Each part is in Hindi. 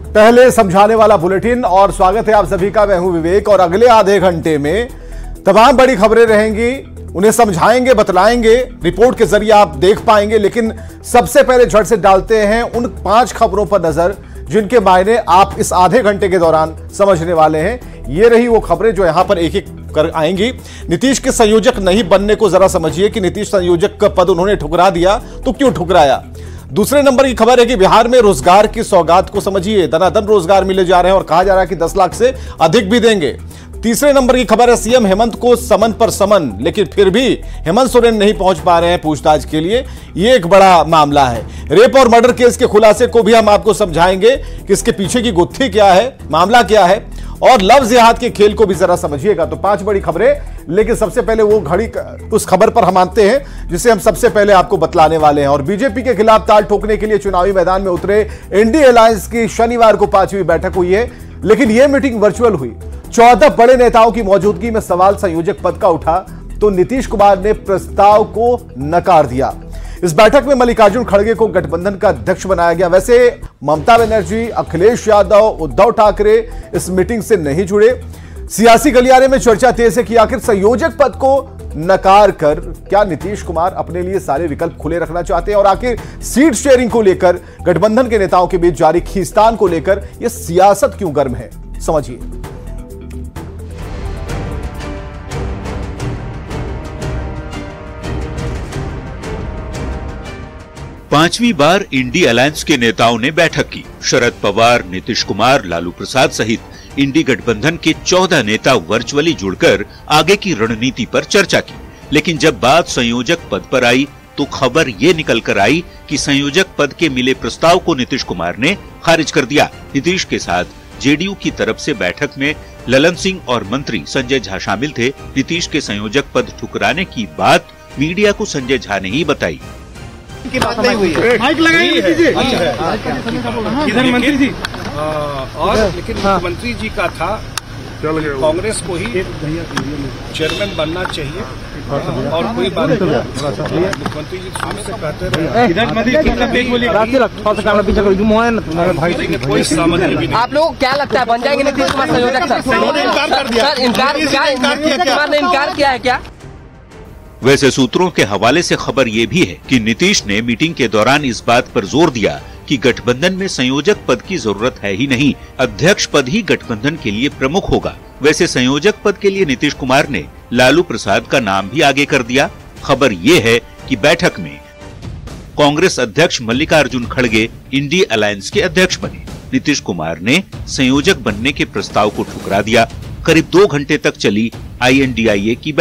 पहले समझाने वाला बुलेटिन और स्वागत है आप सभी का। मैं हूं विवेक और अगले आधे घंटे में तमाम बड़ी खबरें रहेंगी, उन्हें समझाएंगे, बतलाएंगे, रिपोर्ट के जरिए आप देख पाएंगे। लेकिन सबसे पहले झट से डालते हैं उन 5 खबरों पर नजर जिनके मायने आप इस आधे घंटे के दौरान समझने वाले हैं। ये रही वो खबरें जो यहां पर एक एक कर आएंगी। नीतीश के संयोजक नहीं बनने को जरा समझिए कि नीतीश संयोजक का पद उन्होंने ठुकरा दिया तो क्यों ठुकराया। दूसरे नंबर की खबर है कि बिहार में रोजगार की सौगात को समझिए, दनादन रोजगार मिले जा रहे हैं और कहा जा रहा है कि 10 लाख से अधिक भी देंगे। तीसरे नंबर की खबर है सीएम हेमंत को समन पर समन, लेकिन फिर भी हेमंत सोरेन नहीं पहुंच पा रहे हैं पूछताछ के लिए। यह एक बड़ा मामला है। रेप और मर्डर केस के खुलासे को भी हम आपको समझाएंगे कि इसके पीछे की गुत्थी क्या है, मामला क्या है, और लव जिहाद के खेल को भी जरा समझिएगा। तो 5 बड़ी खबरें, लेकिन सबसे पहले वो घड़ी उस खबर पर हम आते हैं जिसे हम सबसे पहले आपको बतलाने वाले हैं। और बीजेपी के खिलाफ ताल ठोकने के लिए चुनावी मैदान में उतरे इंडी अलायंस की शनिवार को 5वीं बैठक हुई है, लेकिन यह मीटिंग वर्चुअल हुई। 14 बड़े नेताओं की मौजूदगी में सवाल संयोजक पद का उठा तो नीतीश कुमार ने प्रस्ताव को नकार दिया। इस बैठक में मल्लिकार्जुन खड़गे को गठबंधन का अध्यक्ष बनाया गया। वैसे ममता बनर्जी, अखिलेश यादव, उद्धव ठाकरे इस मीटिंग से नहीं जुड़े। सियासी गलियारे में चर्चा तेज है कि आखिर संयोजक पद को नकार कर क्या नीतीश कुमार अपने लिए सारे विकल्प खुले रखना चाहते हैं, और आखिर सीट शेयरिंग को लेकर गठबंधन के नेताओं के बीच जारी खींचतान को लेकर यह सियासत क्यों गर्म है, समझिए। पांचवी बार इंडी अलायंस के नेताओं ने बैठक की। शरद पवार, नीतीश कुमार, लालू प्रसाद सहित इंडी गठबंधन के 14 नेता वर्चुअली जुड़कर आगे की रणनीति पर चर्चा की। लेकिन जब बात संयोजक पद पर आई तो खबर ये निकल कर आई कि संयोजक पद के मिले प्रस्ताव को नीतीश कुमार ने खारिज कर दिया। नीतीश के साथ जेडीयू की तरफ से बैठक में ललन सिंह और मंत्री संजय झा शामिल थे। नीतीश के संयोजक पद ठुकराने की बात मीडिया को संजय झा ने ही बताई। की बात नहीं हुई है। माइक लगाइए कीजिए। इधर मंत्री जी और लेकिन मुख्यमंत्री जी का था कांग्रेस को ही चेयरमैन बनना चाहिए और कोई बात नहीं। मुख्यमंत्री जी शुरू से कहते रहे कोई सामने भी नहीं। आप लोगों को क्या लगता है बन जाएंगे नीतीश कुमार संयोजक? इनकार किया है क्या? वैसे सूत्रों के हवाले से खबर ये भी है कि नीतीश ने मीटिंग के दौरान इस बात पर जोर दिया कि गठबंधन में संयोजक पद की जरूरत है ही नहीं, अध्यक्ष पद ही गठबंधन के लिए प्रमुख होगा। वैसे संयोजक पद के लिए नीतीश कुमार ने लालू प्रसाद का नाम भी आगे कर दिया। खबर ये है कि बैठक में कांग्रेस अध्यक्ष मल्लिकार्जुन खड़गे इंडी अलायंस के अध्यक्ष बने। नीतीश कुमार ने संयोजक बनने के प्रस्ताव को ठुकरा दिया। करीब 2 घंटे तक चली INDIA की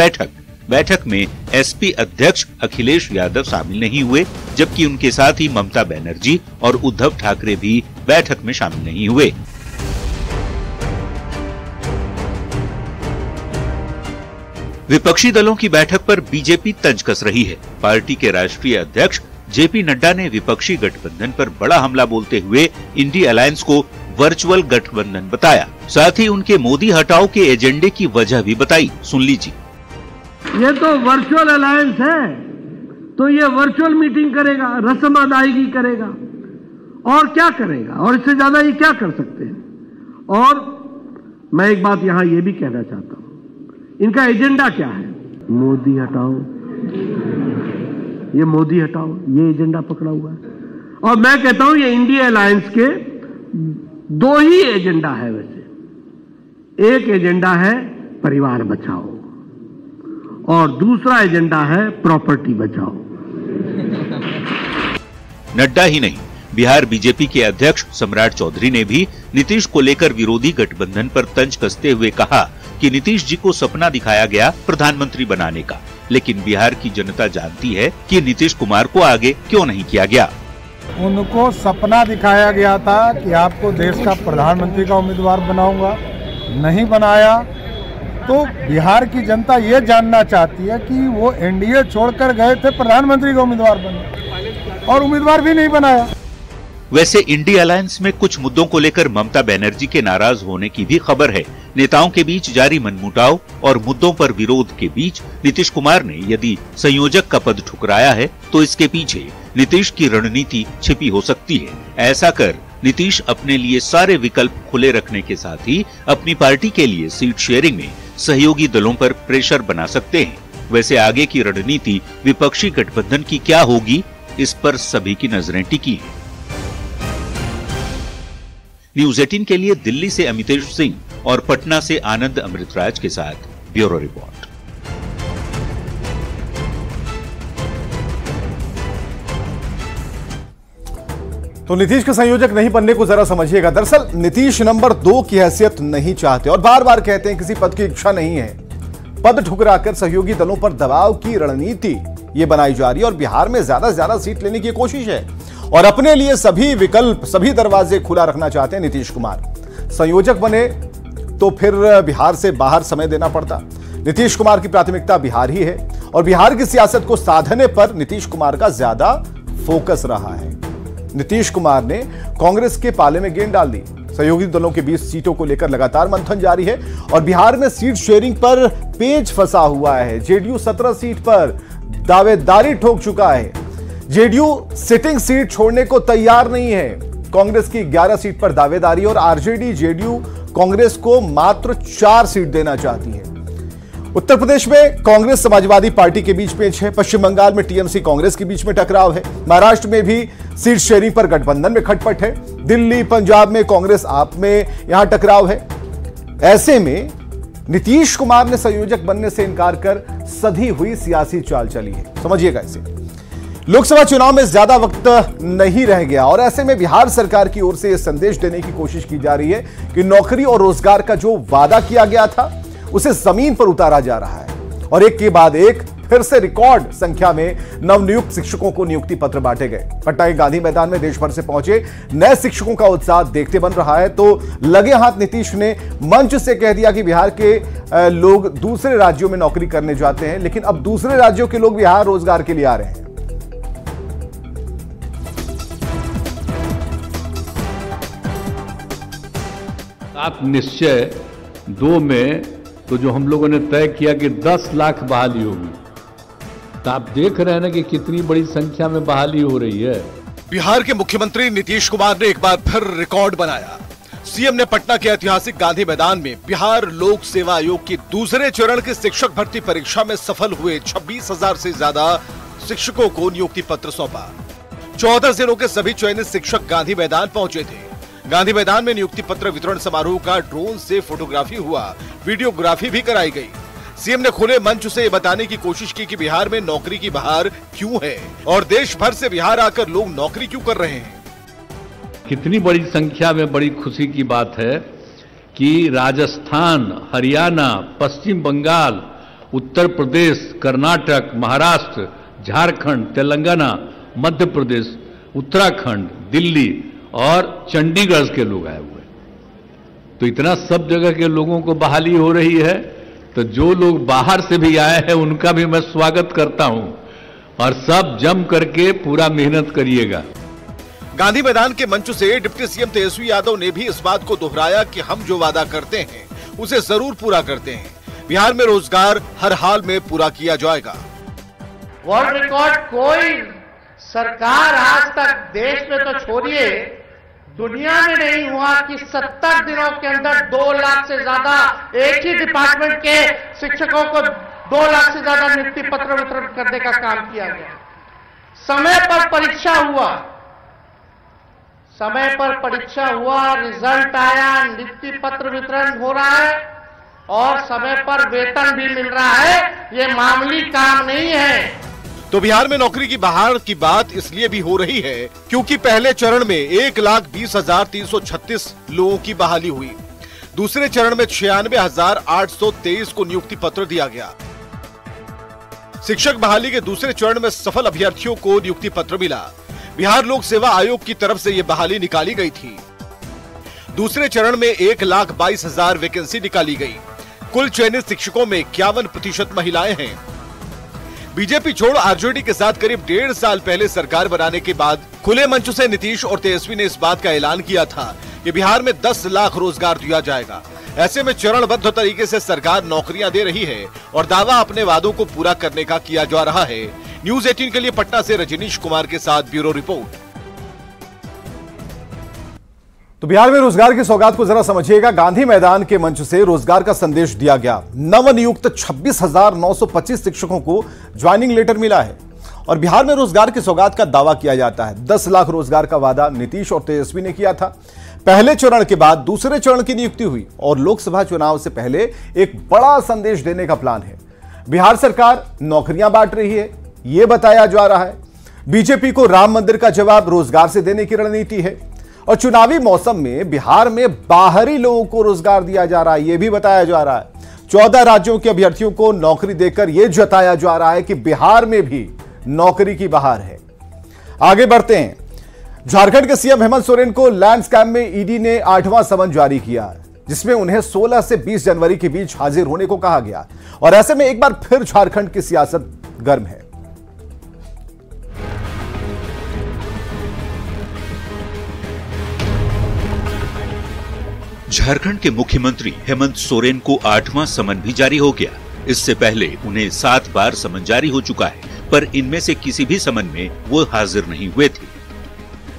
बैठक में एसपी अध्यक्ष अखिलेश यादव शामिल नहीं हुए, जबकि उनके साथ ही ममता बनर्जी और उद्धव ठाकरे भी बैठक में शामिल नहीं हुए। विपक्षी दलों की बैठक पर बीजेपी तंज कस रही है। पार्टी के राष्ट्रीय अध्यक्ष JP नड्डा ने विपक्षी गठबंधन पर बड़ा हमला बोलते हुए इंडी अलायंस को वर्चुअल गठबंधन बताया। साथ ही उनके मोदी हटाओ के एजेंडे की वजह भी बताई। सुन लीजिए। ये तो वर्चुअल अलायंस है, तो ये वर्चुअल मीटिंग करेगा, रस्म अदायगी करेगा और क्या करेगा, और इससे ज्यादा ये क्या कर सकते हैं। और मैं एक बात यहां ये भी कहना चाहता हूं, इनका एजेंडा क्या है? मोदी हटाओ, ये मोदी हटाओ, ये एजेंडा पकड़ा हुआ है। और मैं कहता हूं ये इंडिया अलायंस के 2 ही एजेंडा है। वैसे एक एजेंडा है परिवार बचाओ और दूसरा एजेंडा है प्रॉपर्टी बचाओ। नड्डा ही नहीं, बिहार बीजेपी के अध्यक्ष सम्राट चौधरी ने भी नीतीश को लेकर विरोधी गठबंधन पर तंज कसते हुए कहा कि नीतीश जी को सपना दिखाया गया प्रधानमंत्री बनाने का, लेकिन बिहार की जनता जानती है कि नीतीश कुमार को आगे क्यों नहीं किया गया। उनको सपना दिखाया गया था कि आपको देश का प्रधानमंत्री का उम्मीदवार बनाऊंगा, नहीं बनाया। तो बिहार की जनता ये जानना चाहती है कि वो एनडीए छोड़कर गए थे प्रधानमंत्री का उम्मीदवार बने, और उम्मीदवार भी नहीं बनाया। वैसे इंडी अलायंस में कुछ मुद्दों को लेकर ममता बनर्जी के नाराज होने की भी खबर है। नेताओं के बीच जारी मनमुटाव और मुद्दों पर विरोध के बीच नीतीश कुमार ने यदि संयोजक का पद ठुकराया है तो इसके पीछे नीतीश की रणनीति छिपी हो सकती है। ऐसा कर नीतीश अपने लिए सारे विकल्प खुले रखने के साथ ही अपनी पार्टी के लिए सीट शेयरिंग में सहयोगी दलों पर प्रेशर बना सकते हैं। वैसे आगे की रणनीति विपक्षी गठबंधन की क्या होगी, इस पर सभी की नजरें टिकी हैं। न्यूज़ 18 के लिए दिल्ली से अमितेश सिंह और पटना से आनंद अमृतराज के साथ ब्यूरो रिपोर्ट। तो नीतीश के संयोजक नहीं बनने को जरा समझिएगा। दरअसल नीतीश नंबर 2 की हैसियत नहीं चाहते और बार बार कहते हैं किसी पद की इच्छा नहीं है। पद ठुकराकर सहयोगी दलों पर दबाव की रणनीति ये बनाई जा रही है और बिहार में ज्यादा से ज्यादा सीट लेने की कोशिश है और अपने लिए सभी विकल्प, सभी दरवाजे खुला रखना चाहते हैं नीतीश कुमार। संयोजक बने तो फिर बिहार से बाहर समय देना पड़ता। नीतीश कुमार की प्राथमिकता बिहार ही है और बिहार की सियासत को साधने पर नीतीश कुमार का ज्यादा फोकस रहा है। नीतीश कुमार ने कांग्रेस के पाले में गेंद डाल दी। सहयोगी दलों के बीच सीटों को लेकर लगातार मंथन जारी है और बिहार में सीट शेयरिंग पर पेच फंसा हुआ है। जेडीयू 17 सीट पर दावेदारी ठोक चुका है। जेडीयू सिटिंग सीट छोड़ने को तैयार नहीं है। कांग्रेस की 11 सीट पर दावेदारी और आरजेडी जेडीयू कांग्रेस को मात्र 4 सीट देना चाहती है। उत्तर प्रदेश में कांग्रेस समाजवादी पार्टी के बीच पेच है। पश्चिम बंगाल में टीएमसी कांग्रेस के बीच में टकराव है। महाराष्ट्र में भी सीट शेयरिंग पर गठबंधन में खटपट है। दिल्ली, पंजाब में कांग्रेस आप में यहां टकराव है। ऐसे में नीतीश कुमार ने संयोजक बनने से इनकार कर सधी हुई सियासी चाल चली है। समझिएगा इसे। लोकसभा चुनाव में ज्यादा वक्त नहीं रह गया और ऐसे में बिहार सरकार की ओर से यह संदेश देने की कोशिश की जा रही है कि नौकरी और रोजगार का जो वादा किया गया था उसे जमीन पर उतारा जा रहा है और एक के बाद एक फिर से रिकॉर्ड संख्या में नवनियुक्त शिक्षकों को नियुक्ति पत्र बांटे गए। पटना के गांधी मैदान में देश भर से पहुंचे नए शिक्षकों का उत्साह देखते बन रहा है। तो लगे हाथ नीतीश ने मंच से कह दिया कि बिहार के लोग दूसरे राज्यों में नौकरी करने जाते हैं, लेकिन अब दूसरे राज्यों के लोग बिहार रोजगार के लिए आ रहे हैं। सात निश्चय 2 में तो जो हम लोगों ने तय किया कि 10 लाख बहाली होगी, तो आप देख रहे हैं ना कि कितनी बड़ी संख्या में बहाली हो रही है। बिहार के मुख्यमंत्री नीतीश कुमार ने एक बार फिर रिकॉर्ड बनाया। सीएम ने पटना के ऐतिहासिक गांधी मैदान में बिहार लोक सेवा आयोग की दूसरे चरण की शिक्षक भर्ती परीक्षा में सफल हुए 26,000 से ज्यादा शिक्षकों को नियुक्ति पत्र सौंपा। 14 जिलों के सभी चयनित शिक्षक गांधी मैदान पहुंचे थे। गांधी मैदान में नियुक्ति पत्र वितरण समारोह का ड्रोन से फोटोग्राफी हुआ, वीडियोग्राफी भी कराई गई। सीएम ने खुले मंच से ये बताने की कोशिश की कि बिहार में नौकरी की बहार क्यों है और देश भर से बिहार आकर लोग नौकरी क्यों कर रहे हैं। कितनी बड़ी संख्या में बड़ी खुशी की बात है कि राजस्थान, हरियाणा, पश्चिम बंगाल, उत्तर प्रदेश, कर्नाटक, महाराष्ट्र, झारखंड, तेलंगाना, मध्य प्रदेश, उत्तराखंड, दिल्ली और चंडीगढ़ के लोग आए हुए। तो इतना सब जगह के लोगों को बहाली हो रही है, तो जो लोग बाहर से भी आए हैं उनका भी मैं स्वागत करता हूं और सब जम करके पूरा मेहनत करिएगा। गांधी मैदान के मंच से डिप्टी सीएम तेजस्वी यादव ने भी इस बात को दोहराया कि हम जो वादा करते हैं उसे जरूर पूरा करते हैं। बिहार में रोजगार हर हाल में पूरा किया जाएगा। वर्ल्ड रिकॉर्ड कोई सरकार आज तक देश में तो छोड़िए दुनिया में नहीं हुआ कि 70 दिनों के अंदर 2 लाख से ज्यादा एक ही डिपार्टमेंट के शिक्षकों को 2 लाख से ज्यादा नियुक्ति पत्र वितरण करने का काम किया गया। समय पर परीक्षा हुआ, समय पर परीक्षा हुआ, रिजल्ट आया, नियुक्ति पत्र वितरण हो रहा है और समय पर वेतन भी मिल रहा है। ये मामूली काम नहीं है। तो बिहार में नौकरी की बहार की बात इसलिए भी हो रही है क्योंकि पहले चरण में 1,20,336 लोगों की बहाली हुई। दूसरे चरण में 96,823 को नियुक्ति पत्र दिया गया। शिक्षक बहाली के दूसरे चरण में सफल अभ्यर्थियों को नियुक्ति पत्र मिला। बिहार लोक सेवा आयोग की तरफ से यह बहाली निकाली गई थी। दूसरे चरण में 1,22,000 वैकेंसी निकाली गई। कुल चयनित शिक्षकों में 51% महिलाएं हैं। बीजेपी छोड़ आरजेडी के साथ करीब 1.5 साल पहले सरकार बनाने के बाद खुले मंच से नीतीश और तेजस्वी ने इस बात का ऐलान किया था कि बिहार में 10 लाख रोजगार दिया जाएगा। ऐसे में चरणबद्ध तरीके से सरकार नौकरियां दे रही है और दावा अपने वादों को पूरा करने का किया जा रहा है। न्यूज़ 18 के लिए पटना से रजनीश कुमार के साथ ब्यूरो रिपोर्ट। तो बिहार में रोजगार की सौगात को जरा समझिएगा। गांधी मैदान के मंच से रोजगार का संदेश दिया गया। नवनियुक्त 26,925 शिक्षकों को ज्वाइनिंग लेटर मिला है और बिहार में रोजगार की सौगात का दावा किया जाता है। 10 लाख रोजगार का वादा नीतीश और तेजस्वी ने किया था। पहले चरण के बाद दूसरे चरण की नियुक्ति हुई और लोकसभा चुनाव से पहले एक बड़ा संदेश देने का प्लान है। बिहार सरकार नौकरियां बांट रही है, यह बताया जा रहा है। बीजेपी को राम मंदिर का जवाब रोजगार से देने की रणनीति है और चुनावी मौसम में बिहार में बाहरी लोगों को रोजगार दिया जा रहा है, यह भी बताया जा रहा है। 14 राज्यों के अभ्यर्थियों को नौकरी देकर यह जताया जा रहा है कि बिहार में भी नौकरी की बहार है। आगे बढ़ते हैं। झारखंड के सीएम हेमंत सोरेन को लैंड स्कैम में ईडी ने 8वां समन जारी किया, जिसमें उन्हें 16 से 20 जनवरी के बीच हाजिर होने को कहा गया और ऐसे में एक बार फिर झारखंड की सियासत गर्म है। झारखंड के मुख्यमंत्री हेमंत सोरेन को 8वां समन भी जारी हो गया। इससे पहले उन्हें 7 बार समन जारी हो चुका है, पर इनमें से किसी भी समन में वो हाजिर नहीं हुए थे।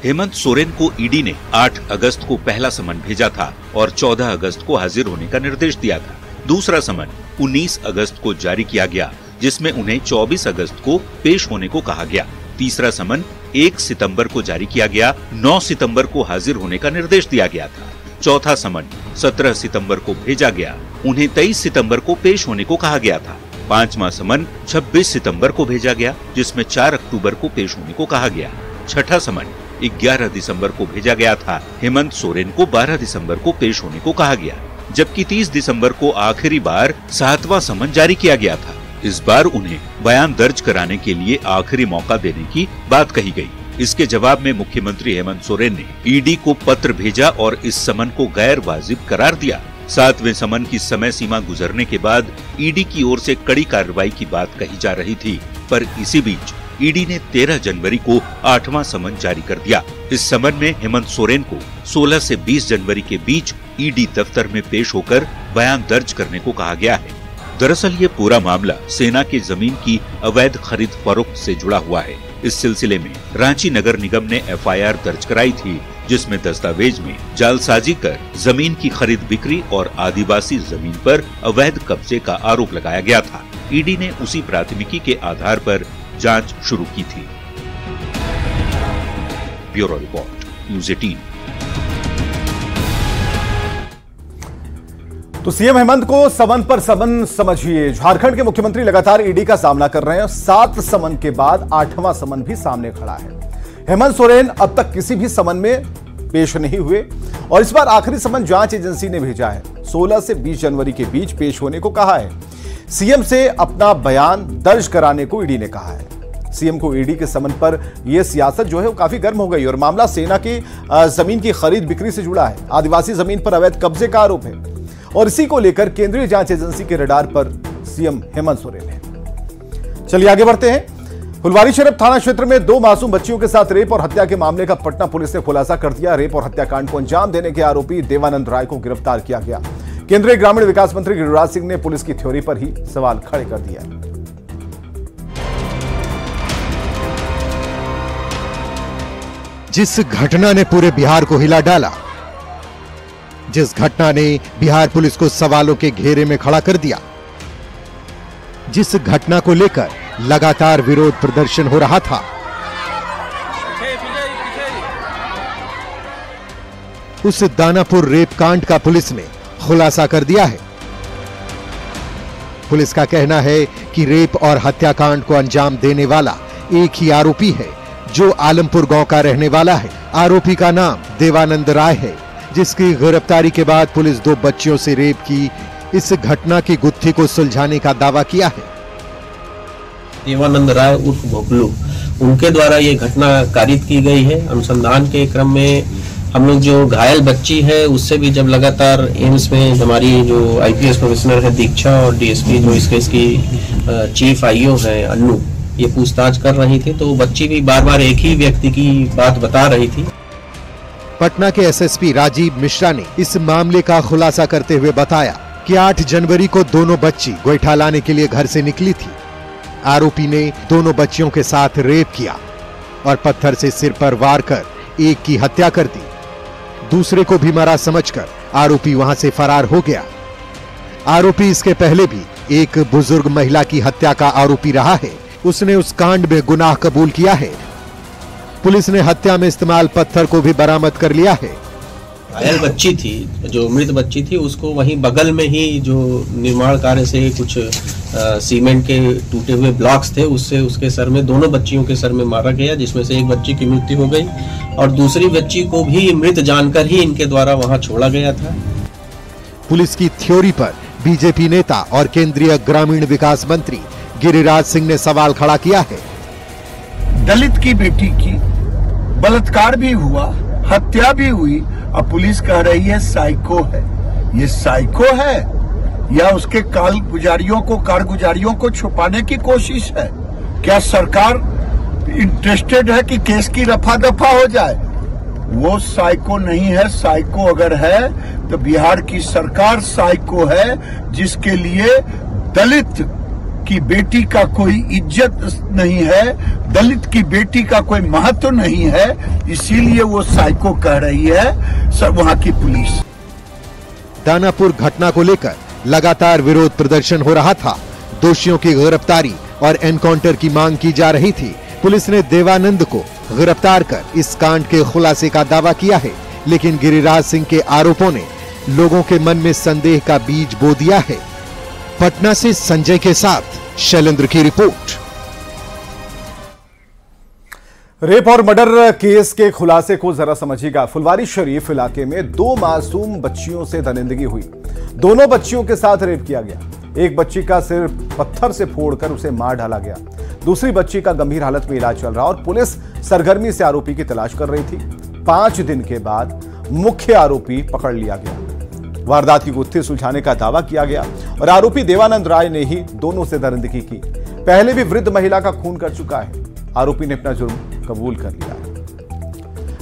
हेमंत सोरेन को ईडी ने 8 अगस्त को पहला समन भेजा था और 14 अगस्त को हाजिर होने का निर्देश दिया था। दूसरा समन 19 अगस्त को जारी किया गया, जिसमें उन्हें 24 अगस्त को पेश होने को कहा गया। तीसरा समन 1 सितंबर को जारी किया गया। 9 सितंबर को हाजिर होने का निर्देश दिया गया था। चौथा समन 17 सितंबर को भेजा गया। उन्हें 23 सितंबर को पेश होने को कहा गया था। 5वां समन 26 सितंबर को भेजा गया, जिसमें 4 अक्टूबर को पेश होने को कहा गया। छठा समन 11 दिसंबर को भेजा गया था। हेमंत सोरेन को 12 दिसंबर को पेश होने को कहा गया, जबकि 30 दिसंबर को आखिरी बार 7वां समन जारी किया गया था। इस बार उन्हें बयान दर्ज कराने के लिए आखिरी मौका देने की बात कही गई। इसके जवाब में मुख्यमंत्री हेमंत सोरेन ने ईडी को पत्र भेजा और इस समन को गैर वाजिब करार दिया। 7वें समन की समय सीमा गुजरने के बाद ईडी की ओर से कड़ी कार्रवाई की बात कही जा रही थी, पर इसी बीच ईडी ने 13 जनवरी को 8वां समन जारी कर दिया। इस समन में हेमंत सोरेन को 16 से 20 जनवरी के बीच ईडी दफ्तर में पेश होकर बयान दर्ज करने को कहा गया है। दरअसल ये पूरा मामला सेना की जमीन की अवैध खरीद फरोख्त से जुड़ा हुआ है। इस सिलसिले में रांची नगर निगम ने एफआईआर दर्ज कराई थी, जिसमें दस्तावेज में जालसाजी कर जमीन की खरीद बिक्री और आदिवासी जमीन पर अवैध कब्जे का आरोप लगाया गया था। ईडी ने उसी प्राथमिकी के आधार पर जांच शुरू की थी। Bureau report, news 18। तो सीएम हेमंत को समन पर समन समझिए। झारखंड के मुख्यमंत्री लगातार ईडी का सामना कर रहे हैं। 7 समन के बाद 8वां समन भी सामने खड़ा है। हेमंत सोरेन अब तक किसी भी समन में पेश नहीं हुए और इस बार आखिरी समन जांच एजेंसी ने भेजा है। 16 से 20 जनवरी के बीच पेश होने को कहा है। सीएम से अपना बयान दर्ज कराने को ईडी ने कहा है। सीएम को ईडी के समन पर यह सियासत जो है वो काफी गर्म हो गई और मामला सेना की जमीन की खरीद बिक्री से जुड़ा है। आदिवासी जमीन पर अवैध कब्जे का आरोप है और इसी को लेकर केंद्रीय जांच एजेंसी के रडार पर सीएम हेमंत सोरेन है। चलिए आगे बढ़ते हैं। फुलवारीशरीफ थाना क्षेत्र में 2 मासूम बच्चियों के साथ रेप और हत्या के मामले का पटना पुलिस ने खुलासा कर दिया। रेप और हत्याकांड को अंजाम देने के आरोपी देवानंद राय को गिरफ्तार किया गया। केंद्रीय ग्रामीण विकास मंत्री गिरिराज सिंह ने पुलिस की थ्योरी पर ही सवाल खड़े कर दिया। जिस घटना ने पूरे बिहार को हिला डाला, जिस घटना ने बिहार पुलिस को सवालों के घेरे में खड़ा कर दिया, जिस घटना को लेकर लगातार विरोध प्रदर्शन हो रहा था, उस दानापुर रेप कांड का पुलिस ने खुलासा कर दिया है। पुलिस का कहना है कि रेप और हत्याकांड को अंजाम देने वाला एक ही आरोपी है, जो आलमपुर गांव का रहने वाला है। आरोपी का नाम देवानंद राय है, जिसकी गिरफ्तारी के बाद पुलिस 2 बच्चियों से रेप की इस घटना की गुत्थी को सुलझाने का दावा किया है। देवानंद राय उर्फ भोगलू, उनके द्वारा ये घटना कारित की गई है। अनुसंधान के क्रम में हम लोग जो घायल बच्ची है उससे भी जब लगातार एम्स में हमारी जो आईपीएस कमिश्नर है दीक्षा और डीएसपी जो इस केस की चीफ आईओ है अन्नू, ये पूछताछ कर रही थी, तो बच्ची भी बार बार एक ही व्यक्ति की बात बता रही थी। पटना के एसएसपी राजीव मिश्रा ने इस मामले का खुलासा करते हुए बताया कि 8 जनवरी को दोनों बच्ची गोईठा लाने के लिए घर से निकली थी। आरोपी ने दोनों बच्चियों के साथ रेप किया और पत्थर से सिर पर वार कर एक की हत्या कर दी। दूसरे को भी मरा समझकर आरोपी वहां से फरार हो गया। आरोपी इसके पहले भी एक बुजुर्ग महिला की हत्या का आरोपी रहा है। उसने उस कांड में गुनाह कबूल किया है। पुलिस ने हत्या में इस्तेमाल पत्थर को भी बरामद कर लिया है। घायल बच्ची थी, जो मृत बच्ची थी, उसको वहीं बगल में ही जो निर्माण कार्य से कुछ सीमेंट के टूटे हुए ब्लॉक्स थे, उससे उसके सर में, दोनों बच्चियों के सर में मारा गया, जिसमें से एक बच्ची की मृत्यु हो गई और दूसरी बच्ची को भी मृत जानकर ही इनके द्वारा वहां छोड़ा गया था। पुलिस की थ्योरी पर बीजेपी नेता और केंद्रीय ग्रामीण विकास मंत्री गिरिराज सिंह ने सवाल खड़ा किया है। दलित की बेटी की बलात्कार भी हुआ, हत्या भी हुई, अब पुलिस कह रही है साइको है। ये साइको है या उसके कारगुजारियों को छुपाने की कोशिश है? क्या सरकार इंटरेस्टेड है कि केस की रफा दफा हो जाए? वो साइको नहीं है। साइको अगर है तो बिहार की सरकार साइको है, जिसके लिए दलित की बेटी का कोई इज्जत नहीं है, दलित की बेटी का कोई महत्व नहीं है, इसीलिए वो साइको कह रही है सब वहां की पुलिस। दानापुर घटना को लेकर लगातार विरोध प्रदर्शन हो रहा था। दोषियों की गिरफ्तारी और एनकाउंटर की मांग की जा रही थी। पुलिस ने देवानंद को गिरफ्तार कर इस कांड के खुलासे का दावा किया है, लेकिन गिरिराज सिंह के आरोपों ने लोगों के मन में संदेह का बीज बो दिया है। पटना से संजय के साथ शैलेंद्र की रिपोर्ट। रेप और मर्डर केस के खुलासे को जरा समझिएगा। फुलवारी शरीफ इलाके में 2 मासूम बच्चियों से दरिंदगी हुई। दोनों बच्चियों के साथ रेप किया गया। एक बच्ची का सिर पत्थर से फोड़कर उसे मार डाला गया। दूसरी बच्ची का गंभीर हालत में इलाज चल रहा और पुलिस सरगर्मी से आरोपी की तलाश कर रही थी। 5 दिन के बाद मुख्य आरोपी पकड़ लिया गया। वारदात की गुत्थी सुलझाने का दावा किया गया और आरोपी देवानंद राय ने ही दोनों से दरिंदगी की। पहले भी वृद्ध महिला का खून कर चुका है। आरोपी ने अपना जुर्म कबूल कर लिया है।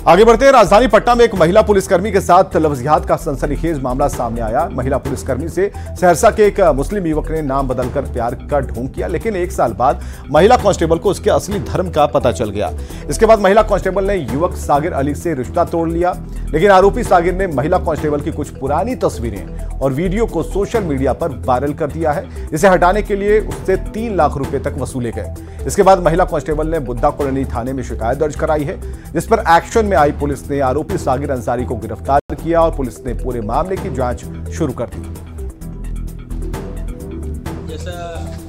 आगे बढ़ते हैं। राजधानी पटना में एक महिला पुलिसकर्मी के साथ लफ्जियात का सनसनीखेज मामला सामने आया। महिला पुलिसकर्मी से सहरसा के एक मुस्लिम युवक ने नाम बदलकर प्यार का ढोंग किया, लेकिन 1 साल बाद महिला कांस्टेबल को उसके असली धर्म का पता चल गया। इसके बाद महिला कांस्टेबल ने युवक सागिर अली से रिश्ता तोड़ लिया, लेकिन आरोपी सागिर ने महिला कांस्टेबल की कुछ पुरानी तस्वीरें और वीडियो को सोशल मीडिया पर वायरल कर दिया है। इसे हटाने के लिए उससे 3 लाख रुपए तक वसूले गए। इसके बाद महिला कांस्टेबल ने बुद्धा कॉलोनी थाने में शिकायत दर्ज कराई है, जिस पर एक्शन में आई पुलिस ने आरोपी सागिर अंसारी को गिरफ्तार किया और पुलिस ने पूरे मामले की जांच शुरू कर दी। जैसा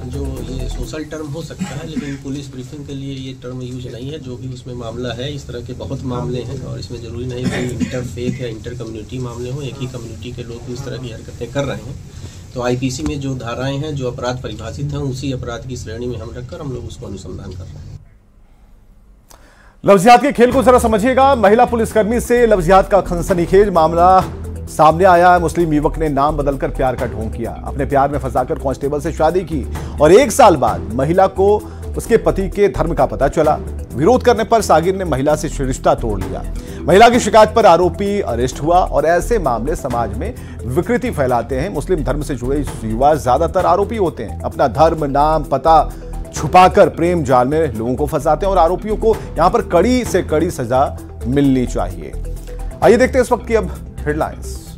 जो ये सोशल टर्म हो सकता है, लेकिन पुलिस ब्रीफिंग के लिए ये टर्म यूज नहीं है। जो भी उसमें मामला है, इस तरह के बहुत मामले हैं और इसमें जरूरी नहीं कि इंटरफेथ या इंटर कम्युनिटी मामले हों। एक ही कम्युनिटी के लोग भी इस तरह की हरकतें कर रहे हैं, तो आईपीसी में जो धाराएं हैं, जो अपराध परिभाषित हैं, उसी अपराध की श्रेणी में हम रखकर हम लोग उसको अनुसंधान कर रहे हैं। लफ्जियात के खेल को जरा समझिएगा। महिला पुलिसकर्मी से लफ्जियात का सनसनीखेज मामला सामने आया। मुस्लिम युवक ने नाम बदलकर प्यार का ढोंग किया, अपने प्यार में फंसाकर कांस्टेबल से शादी की और 1 साल बाद महिला को उसके पति के धर्म का पता चला। विरोध करने पर सागिर ने महिला से रिश्ता तोड़ लिया। महिला की शिकायत पर आरोपी अरेस्ट हुआ और ऐसे मामले समाज में विकृति फैलाते हैं। मुस्लिम धर्म से जुड़े युवा ज्यादातर आरोपी होते हैं। अपना धर्म, नाम, पता छुपाकर प्रेम जाल में लोगों को फंसाते हैं और आरोपियों को यहां पर कड़ी से कड़ी सजा मिलनी चाहिए। आइए देखते हैं इस वक्त की अब हेडलाइंस।